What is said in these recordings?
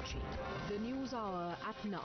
watching the News Hour at 9.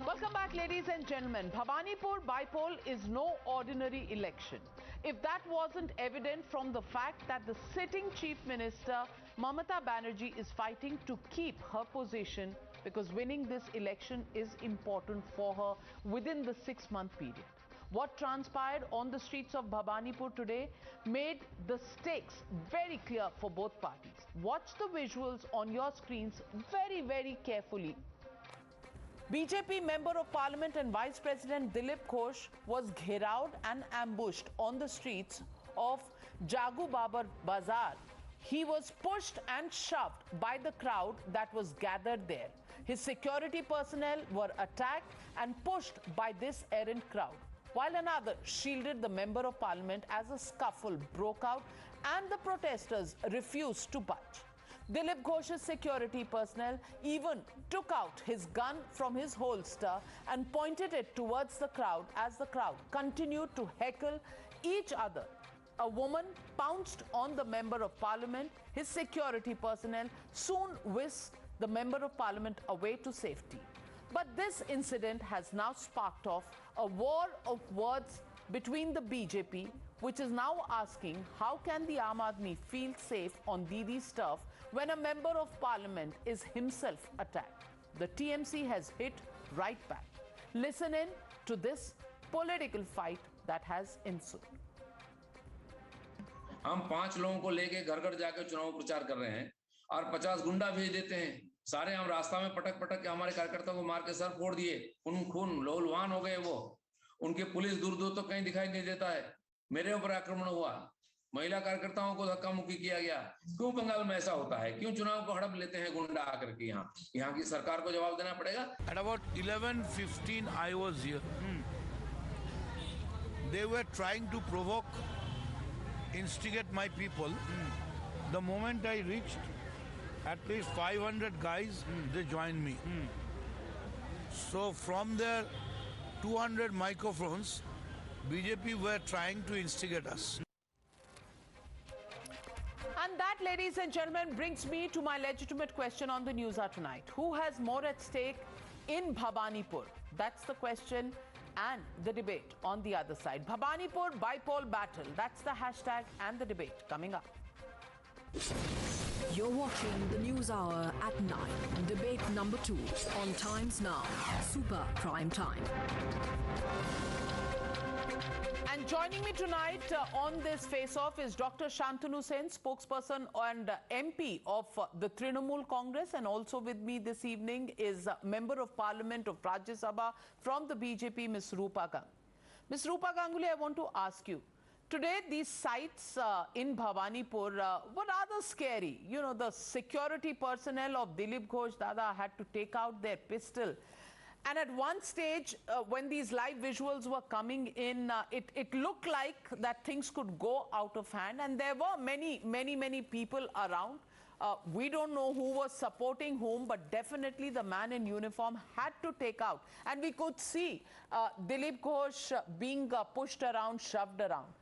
Welcome back, ladies and gentlemen. Bhabanipur bypoll is no ordinary election. If that wasn't evident from the fact that the sitting Chief Minister Mamata Banerjee is fighting to keep her position because winning this election is important for her within the 6-month period. What transpired on the streets of Bhabanipur today made the stakes very clear for both parties. Watch the visuals on your screens very, very carefully. BJP Member of Parliament and Vice President Dilip Ghosh was gheraud and ambushed on the streets of Jagu Babar Bazaar. He was pushed and shoved by the crowd that was gathered there. His security personnel were attacked and pushed by this errant crowd, while another shielded the Member of Parliament as a scuffle broke out and the protesters refused to budge. Dilip Ghosh's security personnel even took out his gun from his holster and pointed it towards the crowd as the crowd continued to heckle each other. A woman pounced on the Member of Parliament. His security personnel soon whisked the Member of Parliament away to safety. But this incident has now sparked off a war of words between the BJP, which is now asking how can the Aam Aadmi feel safe on Didi's turf when a Member of Parliament is himself attacked. The TMC has hit right back. Listen in to this political fight that has ensued. हम 5 लोगों को लेके घर घर जाकर चुनाव प्रचार कर रहे हैं और 50 गुंडा भेज देते हैं। सारे हम रास्ता में पटक पटक के हमारे कार्यकर्ताओं को मार के सर फोड़ दिए। खून लोलवान हो गए वो। उनके पुलिस दूर दूर तो कहीं दिखाई नहीं देता है। मेरे ऊपर आक्रमण हुआ। महिला कार्यकर्ताओं को धक्का मुक्की किया गया। क्यों बंगाल में ऐसा होता है? क्यों चुनाव को हड़प लेते हैं गुंडा आकर के यहाँ की सरकार को जवाब देना पड़ेगा। At about 11:15 I was here. They were trying to provoke, instigate my people. The moment I reached, at least 500 guys, they joined me. So from their 200 microphones, BJP were trying to instigate us. And that, ladies and gentlemen, brings me to my legitimate question on the News Hour tonight. Who has more at stake in Bhabanipur? That's the question and the debate on the other side. Bhabanipur bypoll battle. That's the hashtag and the debate coming up. You're watching the News Hour at 9. Debate number 2 on Times Now. Super Prime Time. And joining me tonight on this face-off is Dr. Shantanu Sen, spokesperson and MP of the Trinamool Congress, and also with me this evening is Member of Parliament of Rajya Sabha from the BJP, Ms. Rupa Ganguly. Ms. Rupa Ganguly, I want to ask you, today these sights in Bhabanipur were rather scary. You know, the security personnel of Dilip Ghosh Dada had to take out their pistol. And at one stage, when these live visuals were coming in, it looked like that things could go out of hand. And there were many people around. We don't know who was supporting whom, but definitely the man in uniform had to take out. And we could see Dilip Ghosh being pushed around, shoved around.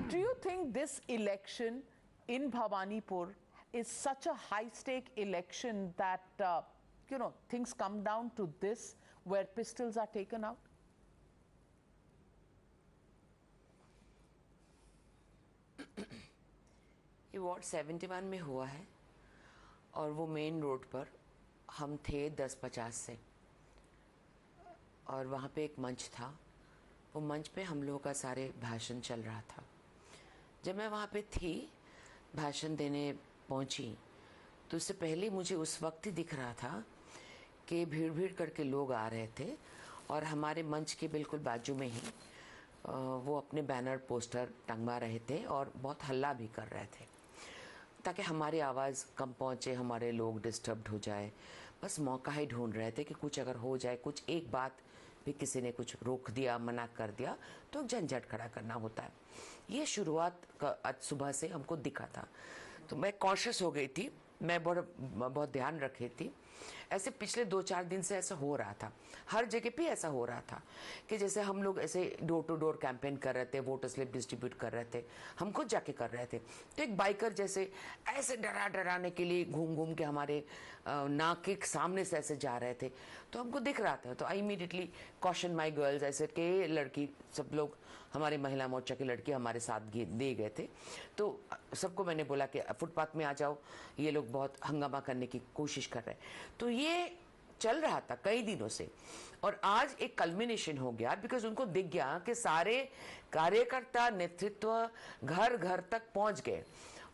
Do you think this election in Bhabanipur is such a high-stake election that, you know, things come down to this, where pistols are taken out? ये ward 71 में हुआ है और वो main road पर हम थे 10:50 से, और वहाँ पे एक मंच था। वो मंच पे हम लोगों का सारे भाषण चल रहा था। जब मैं वहाँ पे थी, भाषण देने पहुँची, तो उससे पहले मुझे उस वक्त ही दिख रहा था कि भीड़ करके लोग आ रहे थे और हमारे मंच के बिल्कुल बाजू में ही वो अपने बैनर पोस्टर टंगवा रहे थे और बहुत हल्ला भी कर रहे थे ताकि हमारी आवाज़ कम पहुँचे, हमारे लोग डिस्टर्ब्ड हो जाए। बस मौका ही ढूंढ रहे थे कि कुछ अगर हो जाए, कुछ एक बात भी किसी ने कुछ रोक दिया, मना कर दिया, तो झंझट खड़ा करना होता है। ये शुरुआत आज सुबह से हमको दिखा था, तो मैं कॉशियस हो गई थी। मैं बहुत ध्यान रखी थी ऐसे पिछले 2-4 दिन से ऐसा हो रहा था, हर जगह पे ऐसा हो रहा था कि जैसे हम लोग ऐसे डोर टू डोर कैंपेन कर रहे थे, वोटर स्लिप डिस्ट्रीब्यूट कर रहे थे, हम खुद जाके कर रहे थे, तो एक बाइकर जैसे ऐसे डराने के लिए घूम घूम के हमारे नाक के सामने से ऐसे जा रहे थे, तो हमको दिख रहा था। तो I immediately caution my girls, ऐसे के लड़की सब लोग, हमारे महिला मोर्चा की लड़की हमारे साथ दे गए थे, तो सबको मैंने बोला कि फुटपाथ में आ जाओ, ये लोग बहुत हंगामा करने की कोशिश कर रहे हैं। तो ये चल रहा था कई दिनों से, और आज एक कल्मिनेशन हो गया बिकॉज उनको दिख गया कि सारे कार्यकर्ता नेतृत्व घर घर तक पहुंच गए,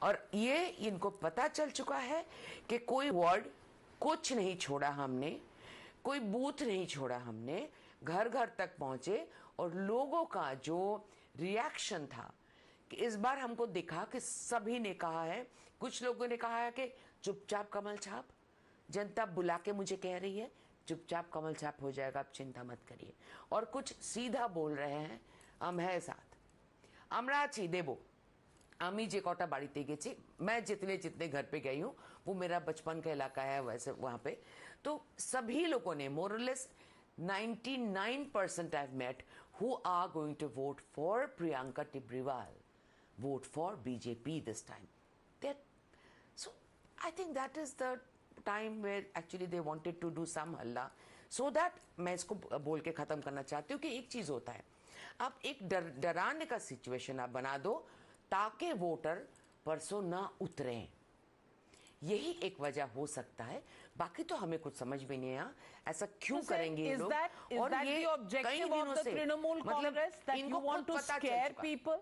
और ये इनको पता चल चुका है कि कोई वार्ड कुछ नहीं छोड़ा हमने, कोई बूथ नहीं छोड़ा हमने, घर घर तक पहुंचे। और लोगों का जो रिएक्शन था कि इस बार हमको दिखा कि सभी ने कहा है, कुछ लोगों ने कहा है कि चुपचाप कमल छाप, जनता बुला के मुझे कह रही है चुपचाप कमल छाप हो जाएगा, आप चिंता मत करिए। और कुछ सीधा बोल रहे हैं हम है साथ, আমরা আছি দেবো। আমি যে কটা বাড়িতে গেছি, मैं जितने घर पे गई हूँ, वो मेरा बचपन का इलाका है वैसे वहाँ पे, तो सभी लोगों ने मोरलेस 99% I've met who are going to vote for Priyanka Tibrewal, vote for BJP this time. So I think that is the time where actually they wanted to do some halla, so that मैं इसको बोल के ख़त्म करना चाहती हूँ कि एक चीज़ होता है, आप एक डराने का सिचुएशन आप बना दो ताकि वोटर परसों ना उतरें, यही एक वजह हो सकता है। बाकी तो हमें कुछ समझ में नहीं आया ऐसा क्यों करेंगे ये लोग। और ये कई दिनों से मतलब इनको खुद पता चल चुका।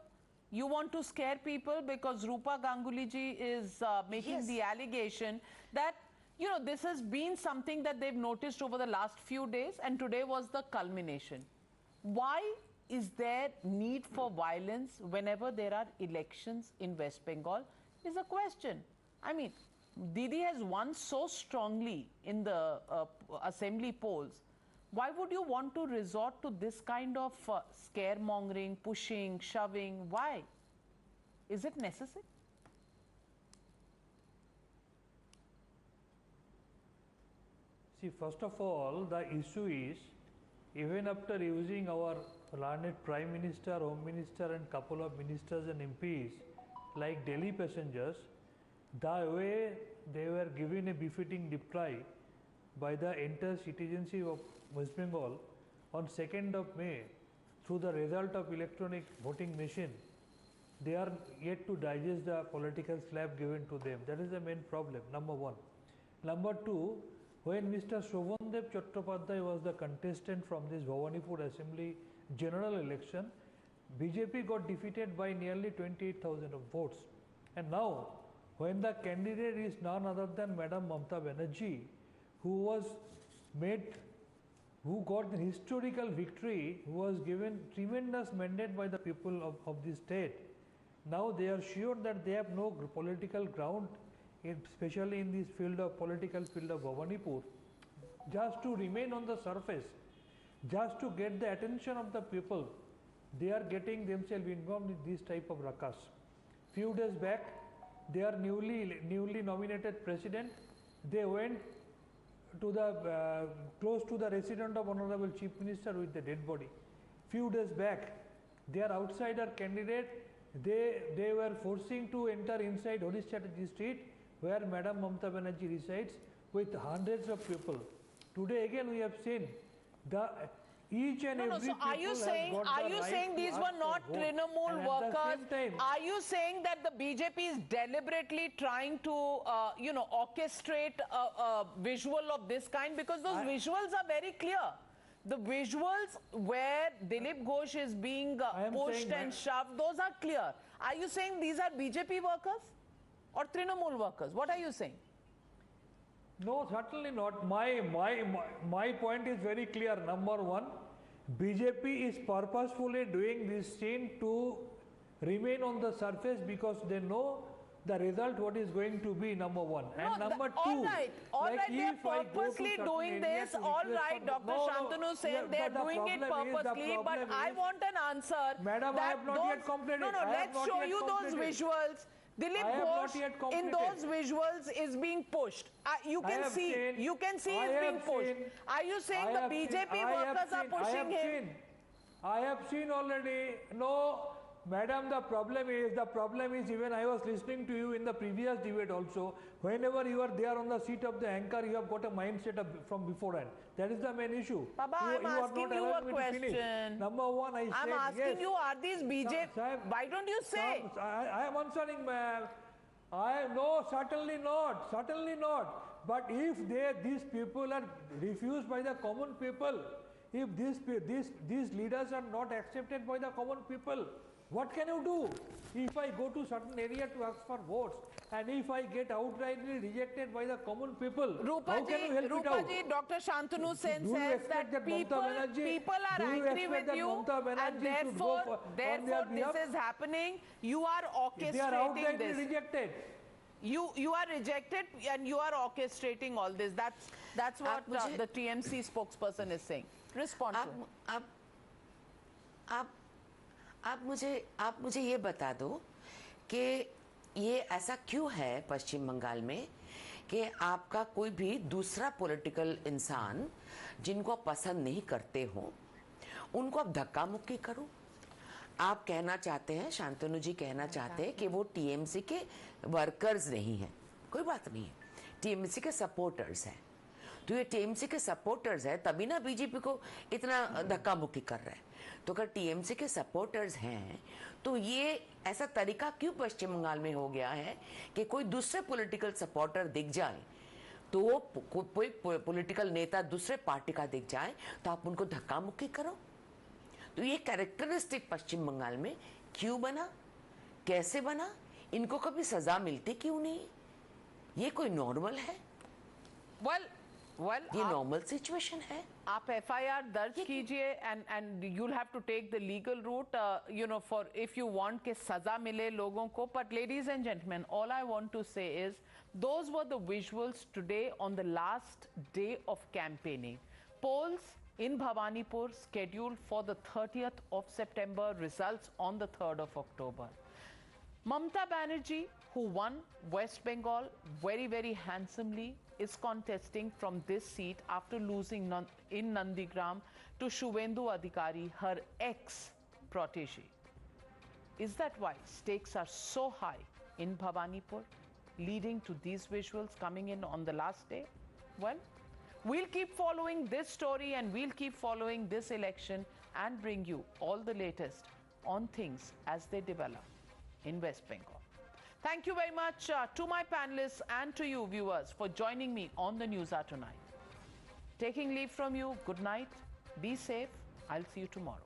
You want to scare people because Rupa Ganguly ji is making the allegation that, you know, this has been something that they've noticed over the last few days, and today was the culmination. Why is there need for violence whenever there are elections in West Bengal is a question. I mean, Didi has won so strongly in the assembly polls. Why would you want to resort to this kind of scaremongering, pushing, shoving? Why? Is it necessary? See, first of all, the issue is, even after using our learned Prime Minister, Home Minister and couple of ministers and MPs like Delhi passengers, the way they were given a befitting reply by the entire citizenship of West Bengal on 2nd of May through the result of electronic voting machine, they are yet to digest the political slap given to them. That is the main problem, number one. Number two, when Mr. Shobhandev Chattopadhyay was the contestant from this Bhawanipur Assembly general election, BJP got defeated by nearly 28,000 of votes. And now, when the candidate is none other than Madam Mamata Banerjee, who got the historical victory, who was given tremendous mandate by the people of this state, now they are sure that they have no political ground, especially in this political field of Bhawanipur, just to remain on the surface, just to get the attention of the people. They are getting themselves involved in this type of ruckus. Few days back, their newly nominated president, they went to the close to the residence of Honorable Chief Minister with the dead body. Few days back, their outsider candidate, they were forcing to enter inside Harish Chatterjee Street, where Madam Mamata Banerjee resides, with hundreds of people. Today again we have seen each and every so are you saying these were not Trinamool workers? Are you saying that the BJP is deliberately trying to orchestrate a visual of this kind? Because those visuals are very clear. The visuals where Dilip Ghosh is being pushed and shoved, those are clear. Are you saying these are BJP workers or Trinamool workers? What are you saying? No, certainly not. My point is very clear. Number one, BJP is purposefully doing this scene to remain on the surface because they know the result what is going to be, number one. And number two, all right, they are purposely doing this. All right, Dr. Shantanu saying they are doing it purposely, but I want an answer. Madam, I have not yet completed. No, let's show you those visuals. Dilip I have not Ghosh yet in completed. those visuals is being pushed. You can see he's being pushed. Are you saying the BJP workers are pushing him? I have seen already. No, madam, the problem is even I was listening to you in the previous debate also. Whenever you are there on the seat of the anchor, you have got a mindset from beforehand. That is the main issue. Baba, I'm asking you a question. Number one, I'm asking you, are these BJP? Why don't you say? I am answering, ma'am. No, certainly not. Certainly not. But if these people are refused by the common people, if these leaders are not accepted by the common people, what can you do? If I go to certain area to ask for votes, and if I get outrightly rejected by the common people, how can you help it out? Rupaji, Dr. Shantanu Sen says that people are angry with you, and therefore this is happening. You are orchestrating they are outrightly this. rejected. You are rejected and you are orchestrating all this. That's what the TMC spokesperson is saying. Respond to it. आप मुझे ये बता दो कि ये ऐसा क्यों है पश्चिम बंगाल में कि आपका कोई भी दूसरा पॉलिटिकल इंसान जिनको आप पसंद नहीं करते हो उनको आप धक्का मुक्की करो। आप कहना चाहते हैं, शांतनु जी कहना चाहते हैं कि वो टीएमसी के वर्कर्स नहीं हैं। कोई बात नहीं है, टीएमसी के सपोर्टर्स हैं। तो ये टीएमसी के सपोर्टर्स है तभी ना बीजेपी को इतना धक्का मुक्की कर रहा है। तो अगर टीएमसी के सपोर्टर्स हैं तो ये ऐसा तरीका क्यों पश्चिम बंगाल में हो गया है कि कोई दूसरे पॉलिटिकल सपोर्टर दिख जाए तो कोई पॉलिटिकल नेता दूसरे पार्टी का दिख जाए तो आप उनको धक्का मुक्की करो। तो ये कैरेक्टरिस्टिक पश्चिम बंगाल में क्यों बना, कैसे बना, इनको कभी सजा मिलती क्यों नहीं? ये कोई नॉर्मल है? ये नॉर्मल सिचुएशन है। आप FIR दर्ज कीजिए and you'll have to take the legal route, for if you want के सजा मिले लोगों को. But ladies and gentlemen, all I want to say is those were the visuals today on the last day of campaigning. Polls in Bhawanipur scheduled for the 30th of September, results on the 3rd of October. Mamata Banerjee, who won West Bengal very, very handsomely, is contesting from this seat after losing in Nandigram to Shuvendu Adhikari, her ex-protege. Is that why stakes are so high in Bhawanipur, leading to these visuals coming in on the last day? Well, we'll keep following this story and we'll keep following this election and bring you all the latest on things as they develop in West Bengal. Thank you very much to my panelists and to you viewers for joining me on the News Hour tonight. Taking leave from you, good night, be safe, I'll see you tomorrow.